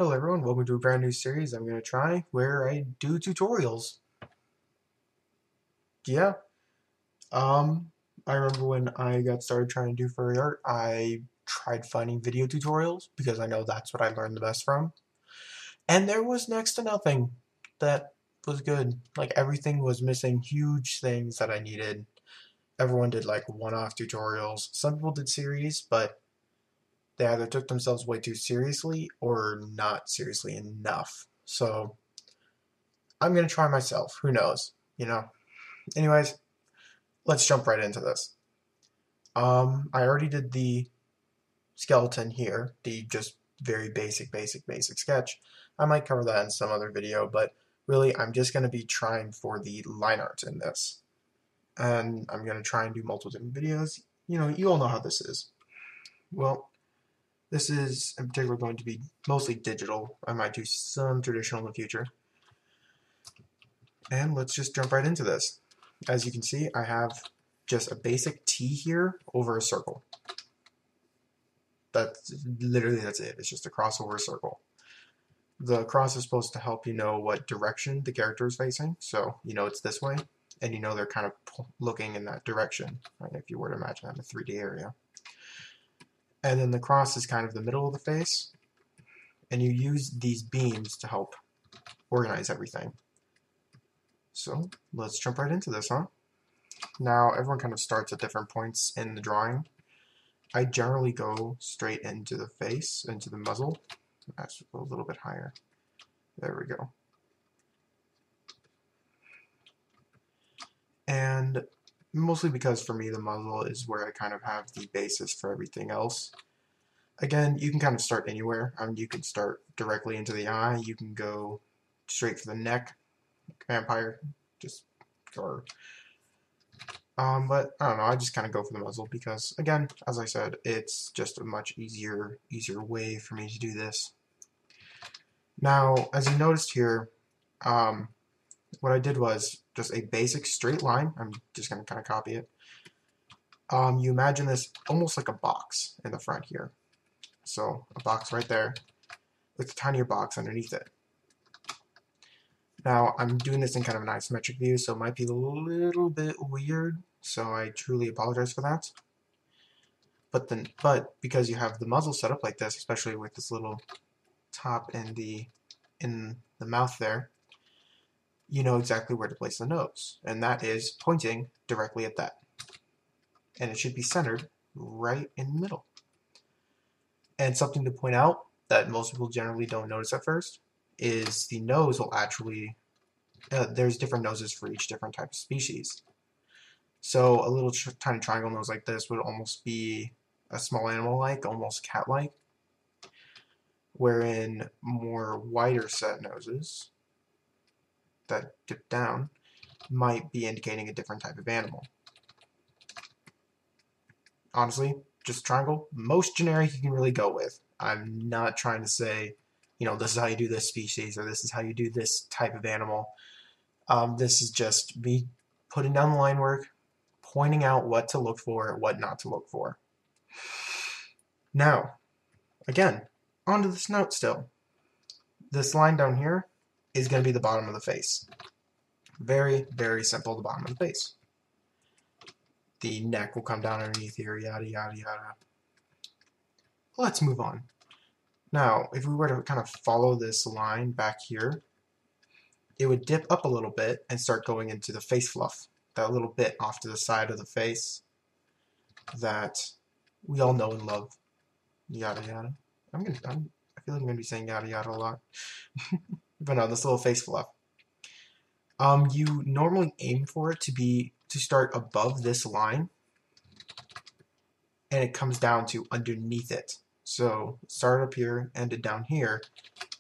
Hello everyone, welcome to a brand new series I'm going to try where I do tutorials. Yeah, um, I remember when I got started trying to do furry art, I tried finding video tutorials because I know that's what I learned the best from. And there was next to nothing that was good. Like everything was missing huge things that I needed. Everyone did like one-off tutorials. Some people did series, but they either took themselves way too seriously or not seriously enough. So I'm gonna try myself. Who knows? You know. Anyways, let's jump right into this. I already did the skeleton here, the just very basic sketch. I might cover that in some other video, but really I'm just gonna be trying for the line art in this. And I'm gonna try and do multiple different videos. You know, you all know how this is. Well, this is in particular going to be mostly digital. I might do some traditional in the future. And let's just jump right into this. As you can see, I have just a basic T here over a circle. That's it. It's just a cross over a circle. The cross is supposed to help you know what direction the character is facing. So you know it's this way, and you know they're kind of looking in that direction, right? If you were to imagine that in a 3D area. And then the cross is kind of the middle of the face, and you use these beams to help organize everything. So let's jump right into this, huh? Now everyone kind of starts at different points in the drawing. I generally go straight into the face, into the muzzle. That's a little bit higher. There we go. And mostly because for me the muzzle is where I kind of have the basis for everything else. Again, you can kind of start anywhere. You can start directly into the eye. You can go straight for the neck, like vampire, just or but I don't know, I just kind of go for the muzzle because, again, as I said, it's just a much easier way for me to do this. Now, as you noticed here, what I did was just a basic straight line. I'm just going to kind of copy it. You imagine this almost like a box in the front here. So, a box right there with a tinier box underneath it. Now, I'm doing this in kind of an isometric view, so it might be a little bit weird, so I truly apologize for that. But because you have the muzzle set up like this, especially with this little top in the mouth there, you know exactly where to place the nose, and that is pointing directly at that. And it should be centered right in the middle. And something to point out that most people generally don't notice at first is the nose will actually, there's different noses for each different type of species. So a little tiny triangle nose like this would almost be a small animal-like, almost cat-like, wherein more wider set noses that dip down might be indicating a different type of animal. Honestly, just triangle, most generic you can really go with. I'm not trying to say, you know, this is how you do this species, or this is how you do this type of animal. This is just me putting down the line work, pointing out what to look for, what not to look for. Now, again, onto the snout still. This line down here is going to be the bottom of the face. Very, very simple, the bottom of the face. The neck will come down underneath here, yada, yada, yada. Let's move on. Now, if we were to kind of follow this line back here, it would dip up a little bit and start going into the face fluff. That little bit off to the side of the face that we all know and love. Yada, yada. I feel like I'm going to be saying yada, yada a lot. But no, this little face fluff. You normally aim for it to start above this line, and it comes down to underneath it. So start up here, ended down here,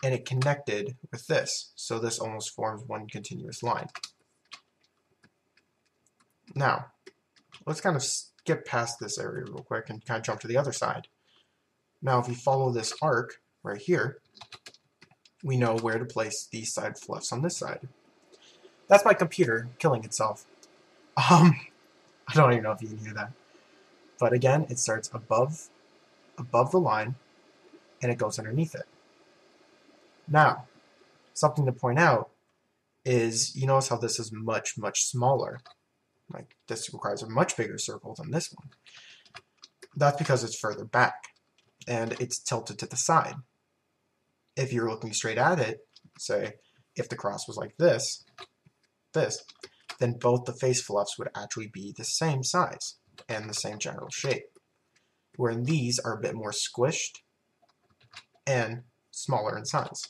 and it connected with this. So this almost forms one continuous line. Now, let's kind of skip past this area real quick and kind of jump to the other side. Now, if we follow this arc right here, we know where to place these side fluffs on this side. That's my computer killing itself. I don't even know if you can hear that. But again, it starts above the line, and it goes underneath it. Now, something to point out is, you notice how this is much, much smaller. Like, this requires a much bigger circle than this one. That's because it's further back, and it's tilted to the side. If you're looking straight at it, say, if the cross was like this, then both the face fluffs would actually be the same size and the same general shape. Wherein these are a bit more squished and smaller in size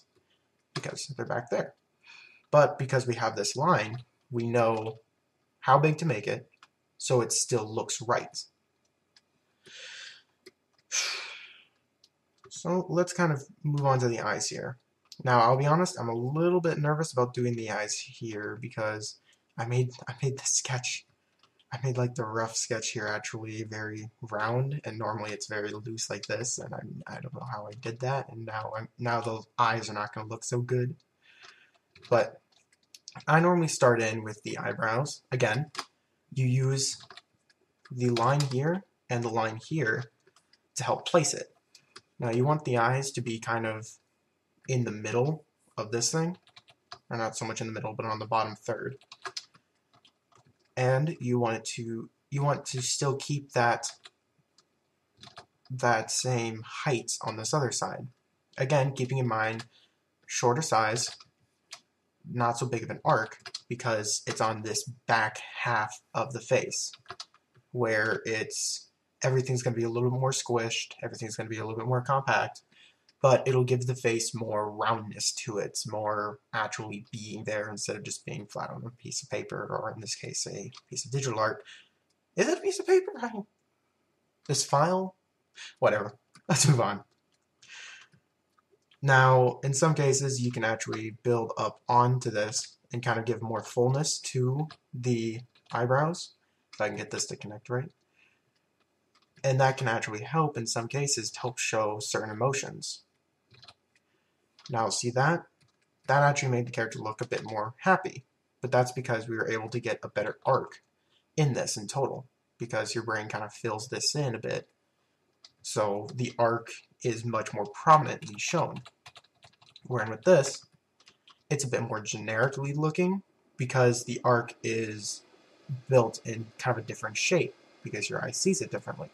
because they're back there. But because we have this line, we know how big to make it so it still looks right. So let's kind of move on to the eyes here. Now, I'll be honest, I'm a little bit nervous about doing the eyes here because I made the sketch. I made like the rough sketch here actually very round, and normally it's very loose like this, and I don't know how I did that, and now the eyes are not going to look so good. But I normally start in with the eyebrows. Again, you use the line here and the line here to help place it. Now you want the eyes to be kind of in the middle of this thing, or not so much in the middle, but on the bottom third. And you want to still keep that same height on this other side. Again, keeping in mind shorter size, not so big of an arc, because it's on this back half of the face where everything's going to be a little bit more squished, everything's going to be a little bit more compact, but it'll give the face more roundness to it, more actually being there instead of just being flat on a piece of paper, or in this case, a piece of digital art. Is it a piece of paper? This file? Whatever. Let's move on. Now, in some cases, you can actually build up onto this and kind of give more fullness to the eyebrows. If I can get this to connect right. And that can actually help, in some cases, to help show certain emotions. Now, see that? That actually made the character look a bit more happy. But that's because we were able to get a better arc in this in total, because your brain kind of fills this in a bit. So the arc is much more prominently shown. Wherein with this, it's a bit more generically looking, because the arc is built in kind of a different shape, because your eye sees it differently.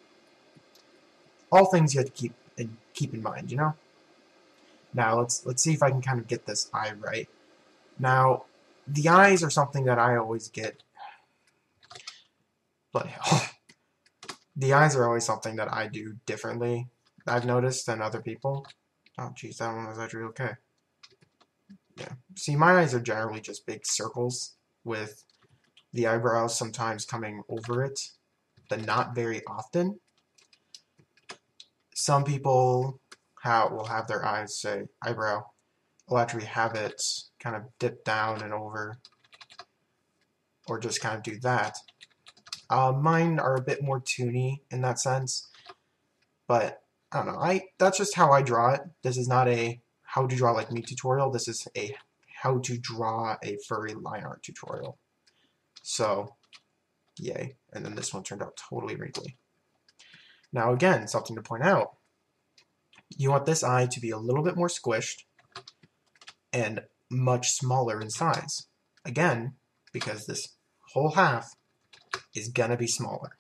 All things you have to keep in mind, you know? Now, let's see if I can kind of get this eye right. Now, the eyes are something that I always get... Bloody hell. The eyes are always something that I do differently, I've noticed, than other people. Oh, geez, that one was actually okay. Yeah. See, my eyes are generally just big circles, with the eyebrows sometimes coming over it, but not very often. Some people will have their eyes, say, eyebrow, will actually have it kind of dip down and over, or just kind of do that. Mine are a bit more toony in that sense, but I don't know. That's just how I draw it. This is not a how to draw like me tutorial. This is a how to draw a furry line art tutorial. So, yay. And then this one turned out totally wrinkly. Now again, something to point out. You want this eye to be a little bit more squished and much smaller in size. Again, because this whole half is gonna be smaller.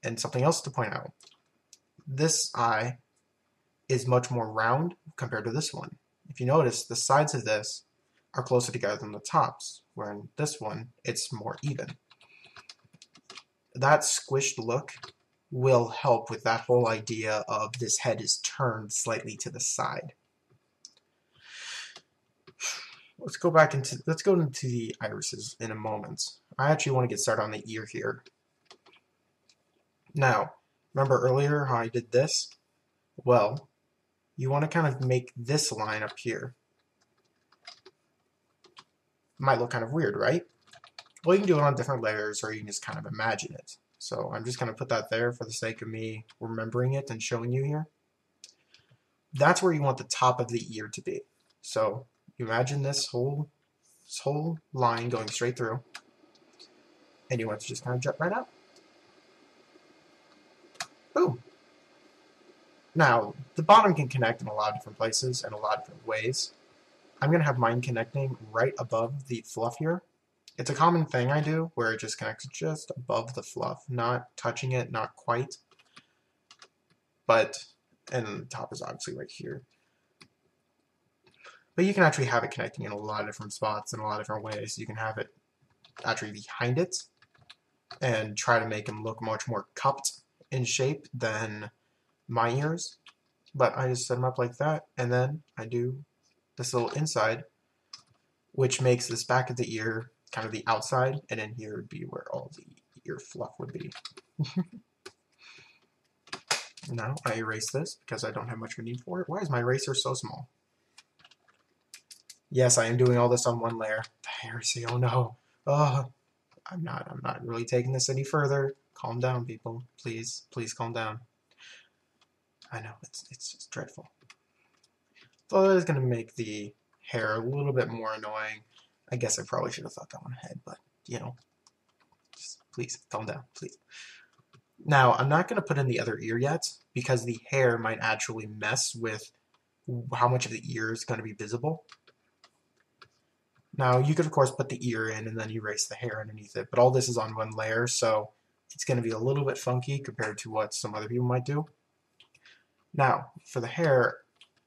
And something else to point out. This eye is much more round compared to this one. If you notice, the sides of this are closer together than the tops, where in this one, it's more even. That squished look will help with that whole idea of this head is turned slightly to the side. Let's go into the irises in a moment. I actually want to get started on the ear here. Now, remember earlier how I did this? Well, you want to kind of make this line up here. Might look kind of weird, right? Well, you can do it on different layers, or you can just kind of imagine it. So I'm just going to put that there for the sake of me remembering it and showing you here. That's where you want the top of the ear to be. So you imagine this whole line going straight through, and you want to just kind of jut right out. Boom. Now, the bottom can connect in a lot of different places and a lot of different ways. I'm going to have mine connecting right above the fluff here. It's a common thing I do where it just connects just above the fluff, not touching it, not quite. But, and the top is obviously right here. But you can actually have it connecting in a lot of different spots in a lot of different ways. You can have it actually behind it and try to make them look much more cupped in shape than my ears. But I just set them up like that, and then I do this little inside, which makes this back of the ear kind of the outside, and in here would be where all the ear fluff would be. Now I erase this because I don't have much of a need for it. Why is my eraser so small? Yes, I am doing all this on one layer. The heresy, oh no. Oh, I'm not really taking this any further. Calm down, people. Please, please calm down. I know, it's just dreadful. So that is going to make the hair a little bit more annoying. I guess I probably should have thought that one ahead, but, you know, just please, calm down, please. Now, I'm not going to put in the other ear yet, because the hair might actually mess with how much of the ear is going to be visible. Now, you could, of course, put the ear in and then erase the hair underneath it, but all this is on one layer, so it's going to be a little bit funky compared to what some other people might do. Now, for the hair,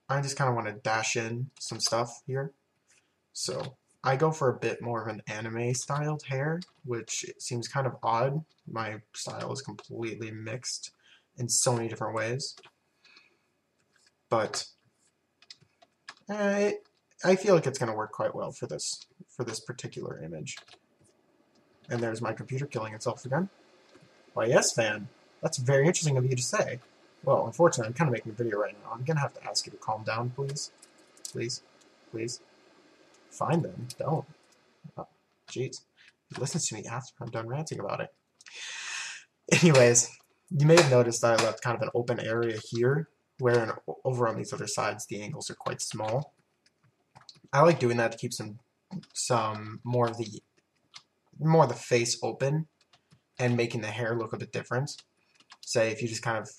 I just kind of want to dash in some stuff here. So I go for a bit more of an anime styled hair, which seems kind of odd. My style is completely mixed in so many different ways. But I feel like it's going to work quite well for this particular image. And there's my computer killing itself again. Why, yes, fan. That's very interesting of you to say. Well, unfortunately, I'm kind of making a video right now. I'm going to have to ask you to calm down, please. Please. Please. Fine then. Don't. Oh, jeez. He listens to me after I'm done ranting about it. Anyways, you may have noticed that I left kind of an open area here, where over on these other sides the angles are quite small. I like doing that to keep some more of the face open and making the hair look a bit different. Say if you just kind of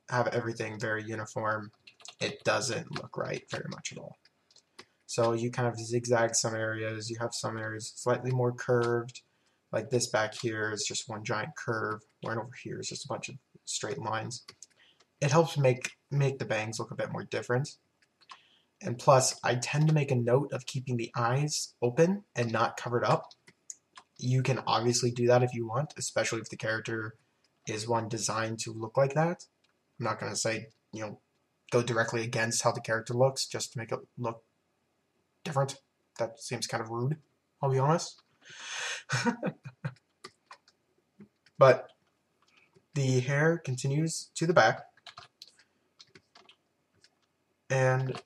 have everything very uniform, it doesn't look right very much at all. So you kind of zigzag some areas, you have some areas slightly more curved, like this back here is just one giant curve, where over here is just a bunch of straight lines. It helps make the bangs look a bit more different. And plus, I tend to make a note of keeping the eyes open and not covered up. You can obviously do that if you want, especially if the character is one designed to look like that. I'm not going to say, you know, go directly against how the character looks just to make it look different. That seems kind of rude, I'll be honest. But the hair continues to the back. And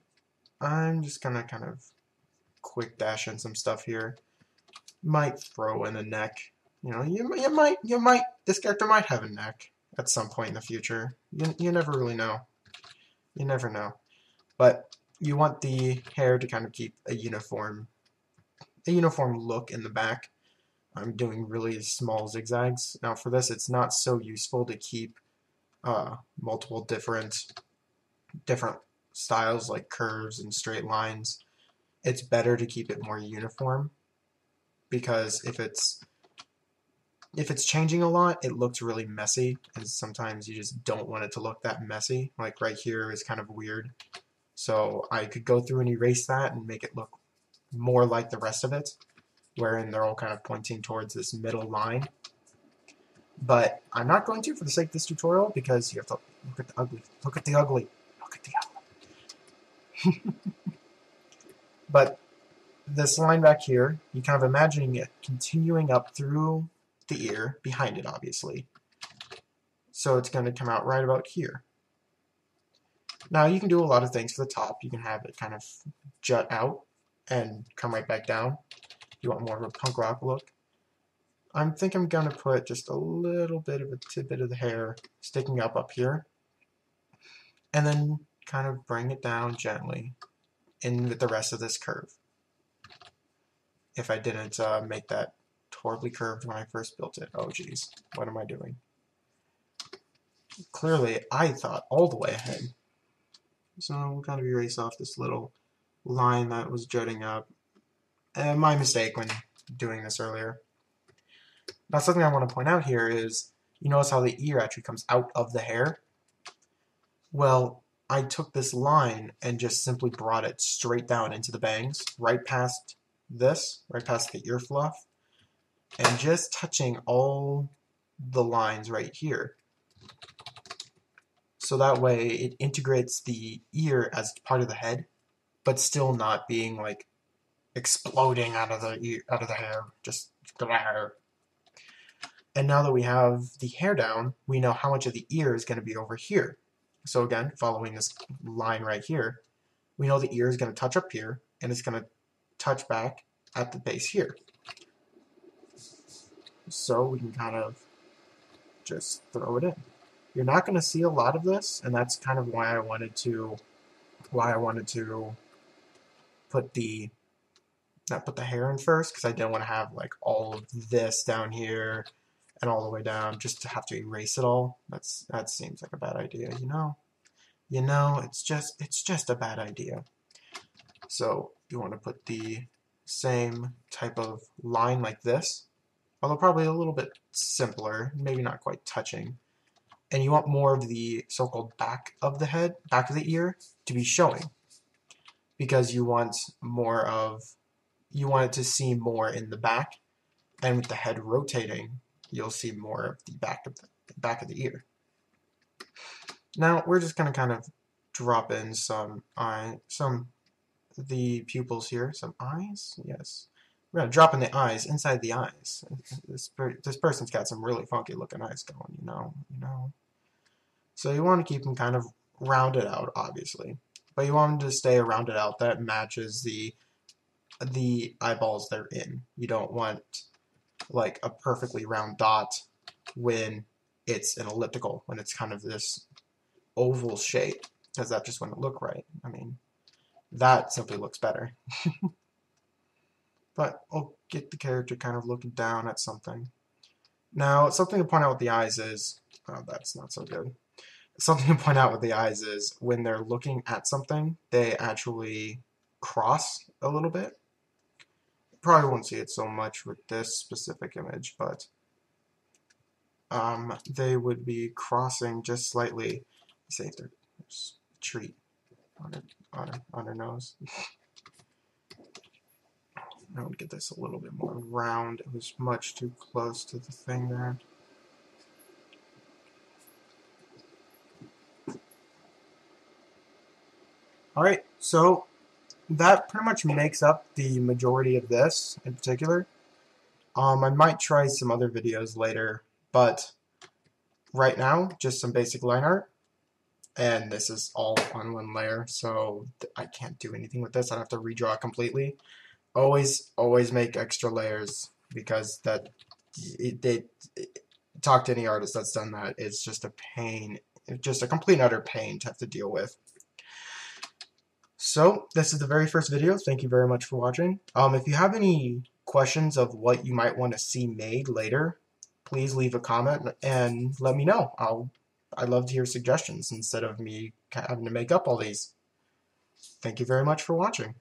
I'm just going to kind of quick dash in some stuff here. Might throw in a neck. You know, you might, this character might have a neck at some point in the future. You never really know. You never know. But you want the hair to kind of keep a uniform look in the back. I'm doing really small zigzags. Now for this, it's not so useful to keep multiple different styles like curves and straight lines. It's better to keep it more uniform, because if it's changing a lot, it looks really messy, and sometimes you just don't want it to look that messy. Like right here is kind of weird. So I could go through and erase that and make it look more like the rest of it, wherein they're all kind of pointing towards this middle line. But I'm not going to for the sake of this tutorial, because you have to look at the ugly. Look at the ugly. Look at the ugly. But this line back here, you kind of imagining it continuing up through the ear, behind it obviously. So it's going to come out right about here. Now you can do a lot of things for the top. You can have it kind of jut out and come right back down. You want more of a punk rock look. I think I'm going to put just a little bit of a tidbit of the hair sticking up here. And then kind of bring it down gently in with the rest of this curve. If I didn't make that horribly curved when I first built it. Oh geez, what am I doing? Clearly, I thought all the way ahead. So we'll kind of erase off this little line that was jutting up. And my mistake when doing this earlier. Now something I want to point out here is, you notice how the ear actually comes out of the hair? Well, I took this line and just simply brought it straight down into the bangs, right past this, right past the ear fluff, and just touching all the lines right here. So that way it integrates the ear as part of the head, but still not being like exploding out of the ear, out of the hair. Just and now that we have the hair down, we know how much of the ear is going to be over here. So again, following this line right here, we know the ear is going to touch up here, and it's going to touch back at the base here. So we can kind of just throw it in. You're not going to see a lot of this, and that's kind of why I wanted to put the put the hair in first, because I didn't want to have like all of this down here and all the way down just to have to erase it all. That seems like a bad idea, you know. It's just a bad idea. So you want to put the same type of line like this, although probably a little bit simpler, maybe not quite touching. And you want more of the so-called back of the head, back of the ear, to be showing, because you want it to see more in the back, and with the head rotating, you'll see more of the back of the ear. Now we're just gonna kind of drop in some the pupils here, some eyes. Yes, we're gonna drop in the eyes inside the eyes. This person's got some really funky looking eyes going, you know. So you want to keep them kind of rounded out, obviously, but you want them to stay rounded out that matches the eyeballs they're in. You don't want like a perfectly round dot when it's an elliptical, when it's kind of this oval shape, because that just wouldn't look right. I mean, that simply looks better. But I'll get the character kind of looking down at something. Now, something to point out with the eyes is, oh, that's not so good. Something to point out with the eyes is when they're looking at something, they actually cross a little bit. Probably won't see it so much with this specific image, but they would be crossing just slightly. Say if there's a treat on her nose. I would get this a little bit more round. It was much too close to the thing there. Alright, so that pretty much makes up the majority of this in particular. I might try some other videos later, but right now, just some basic line art. And this is all on one layer, so I can't do anything with this. I have to redraw it completely. Always make extra layers, because talk to any artist that's done that. It's just a pain. It's just a complete and utter pain to have to deal with. So this is the very first video. Thank you very much for watching. If you have any questions of what you might want to see made later, please leave a comment and let me know. I'd love to hear suggestions instead of me having to make up all these. Thank you very much for watching.